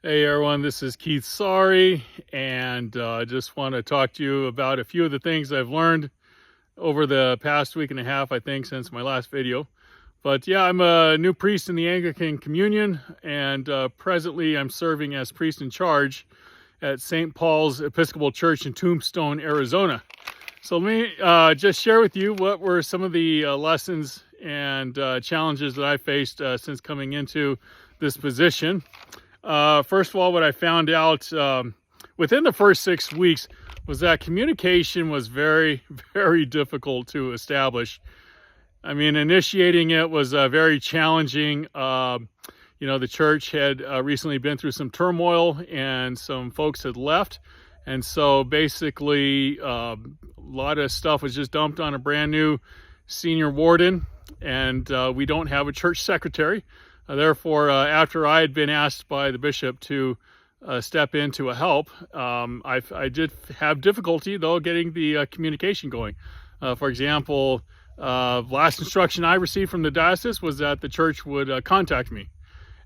Hey everyone, this is Keith Sorry, and I just want to talk to you about a few of the things I've learned over the past week and a half, I think, since my last video. But yeah, I'm a new priest in the Anglican Communion, and presently I'm serving as priest in charge at St. Paul's Episcopal Church in Tombstone, Arizona. So let me just share with you what were some of the lessons and challenges that I faced since coming into this position. First of all, what I found out within the first 6 weeks was that communication was very, very difficult to establish. I mean, initiating it was very challenging. The church had recently been through some turmoil and some folks had left. And so basically, a lot of stuff was just dumped on a brand new senior warden, and we don't have a church secretary. Therefore, after I had been asked by the bishop to step in to help, I did have difficulty, though, getting the communication going. For example, last instruction I received from the diocese was that the church would contact me.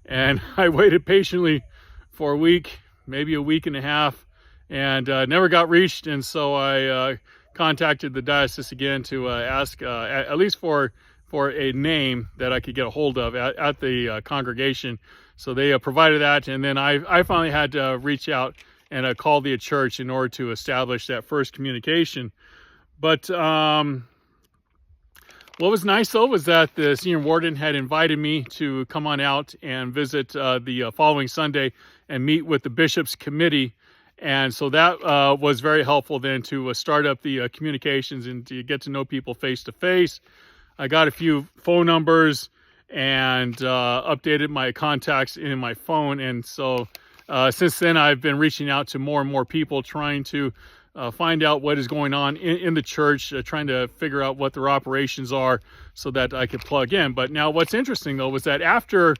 And I waited patiently for a week, maybe a week and a half, and never got reached. And so I contacted the diocese again to ask, at least for a name that I could get a hold of at the congregation. So they provided that, and then I finally had to reach out and call the church in order to establish that first communication. But what was nice, though, was that the senior warden had invited me to come on out and visit the following Sunday and meet with the bishop's committee. And so that was very helpful then to start up the communications and to get to know people face to face. I got a few phone numbers and updated my contacts in my phone. And so since then, I've been reaching out to more and more people, trying to find out what is going on in the church, trying to figure out what their operations are so that I could plug in. But now what's interesting, though, was that after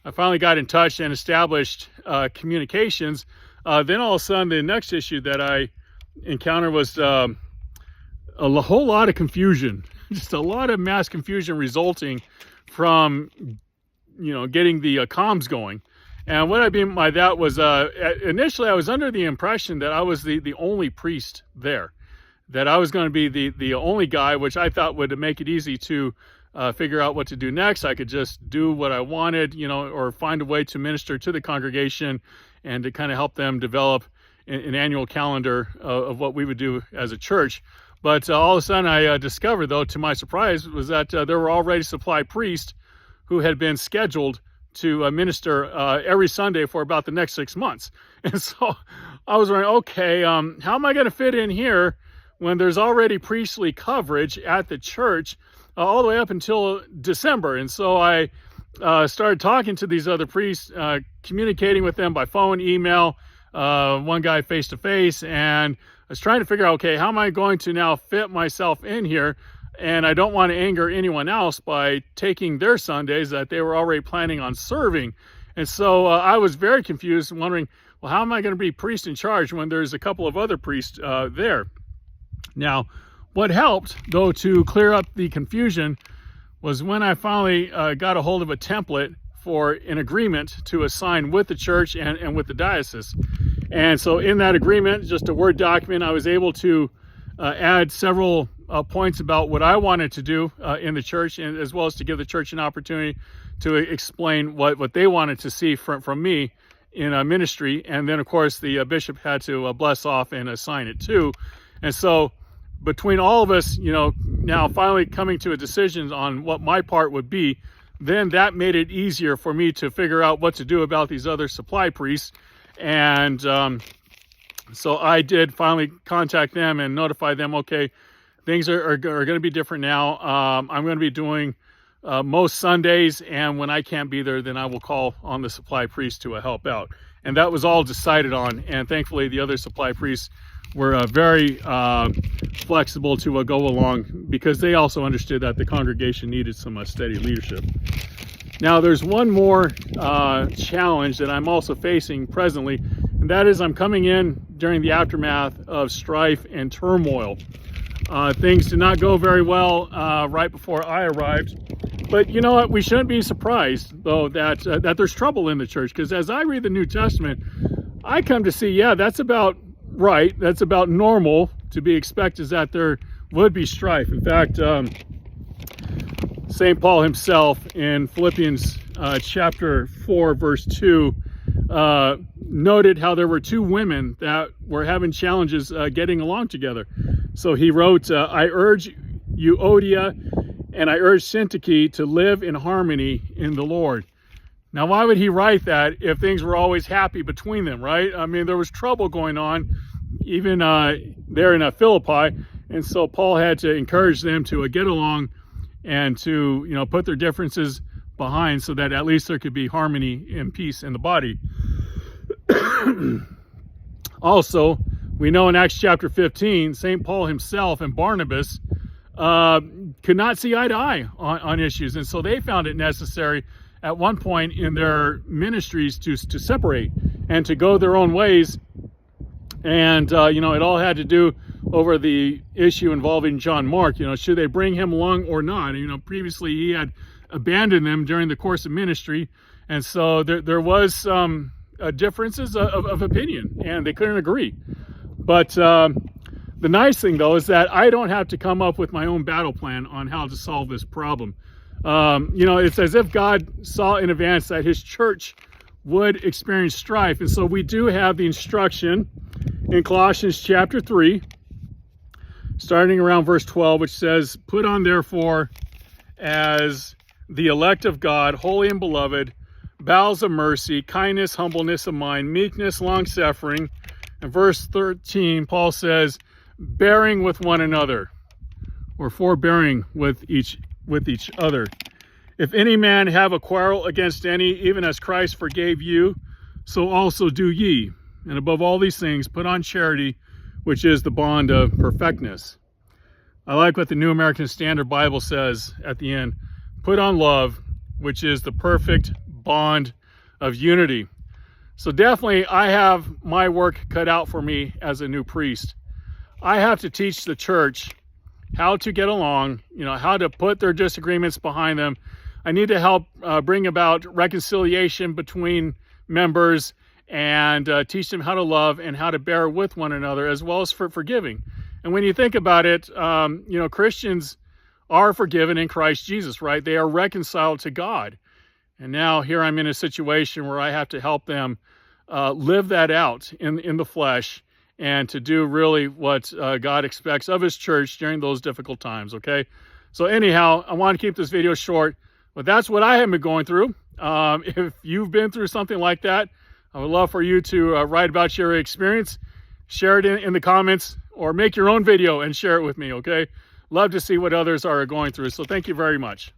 I finally got in touch and established communications, then all of a sudden the next issue that I encountered was a whole lot of confusion. Just a lot of mass confusion resulting from, getting the comms going. And what I mean by that was initially I was under the impression that I was the only priest there, that I was going to be the only guy, which I thought would make it easy to figure out what to do next. I could just do what I wanted, or find a way to minister to the congregation and to kind of help them develop an annual calendar of what we would do as a church. But all of a sudden I discovered, though, to my surprise, was that there were already supply priests who had been scheduled to minister every Sunday for about the next 6 months. And so I was wondering, okay, how am I going to fit in here when there's already priestly coverage at the church all the way up until December? And so I started talking to these other priests, communicating with them by phone, email, one guy face-to-face, and I was trying to figure out, okay, how am I going to now fit myself in here? And I don't want to anger anyone else by taking their Sundays that they were already planning on serving. And so I was very confused, wondering, well, how am I going to be priest in charge when there's a couple of other priests there? Now, what helped, though, to clear up the confusion was when I finally got a hold of a template for an agreement to assign with the church and with the diocese. And so in that agreement, just a Word document, I was able to add several points about what I wanted to do in the church, and as well as to give the church an opportunity to explain what they wanted to see from me in ministry. And then, of course, the bishop had to bless off and assign it too. And so between all of us, now finally coming to a decision on what my part would be, then that made it easier for me to figure out what to do about these other supply priests. And so I did finally contact them and notify them, okay, things are going to be different now. I'm going to be doing most Sundays, and when I can't be there, then I will call on the supply priest to help out. And that was all decided on, and thankfully the other supply priests were very flexible to go along, because they also understood that the congregation needed some steady leadership. Now, there's one more challenge that I'm also facing presently, and that is I'm coming in during the aftermath of strife and turmoil. Things did not go very well right before I arrived, But you know what? We shouldn't be surprised, though, that there's trouble in the church, because as I read the New Testament, I come to see, yeah, that's about right. That's about normal to be expected, is that there would be strife. In fact, St. Paul himself in Philippians chapter 4, verse 2, noted how there were two women that were having challenges getting along together. So he wrote, I urge Euodia and I urge Syntyche to live in harmony in the Lord. Now, why would he write that if things were always happy between them, right? I mean, there was trouble going on even there in Philippi, and so Paul had to encourage them to get along and to, you know, put their differences behind so that at least there could be harmony and peace in the body. Also, we know in Acts chapter 15, St. Paul himself and Barnabas could not see eye to eye on issues, and so they found it necessary at one point in their ministries to separate and to go their own ways. And you know, it all had to do over the issue involving John Mark. You know, should they bring him along or not? And, you know, previously he had abandoned them during the course of ministry, and so there was some differences of opinion, and they couldn't agree. But the nice thing, though, is that I don't have to come up with my own battle plan on how to solve this problem. You know, it's as if God saw in advance that his church would experience strife. And so we do have the instruction in Colossians chapter 3, starting around verse 12, which says, put on therefore as the elect of God, holy and beloved, bowels of mercy, kindness, humbleness of mind, meekness, long-suffering. And verse 13, Paul says, bearing with one another, or forbearing with each other. If any man have a quarrel against any, even as Christ forgave you, so also do ye. And above all these things, put on charity, which is the bond of perfectness. I like what the New American Standard Bible says at the end. Put on love, which is the perfect bond of unity. So definitely I have my work cut out for me as a new priest. I have to teach the church how to get along, you know, how to put their disagreements behind them. I need to help bring about reconciliation between members and teach them how to love and how to bear with one another, as well as for forgiving. And when you think about it, you know, Christians are forgiven in Christ Jesus, right? They are reconciled to God. And now here I'm in a situation where I have to help them live that out in the flesh, and to do really what God expects of his church during those difficult times, okay? So anyhow, I want to keep this video short, but that's what I have been going through. If you've been through something like that, I would love for you to write about your experience, share it in the comments, or make your own video and share it with me, okay? Love to see what others are going through, so thank you very much.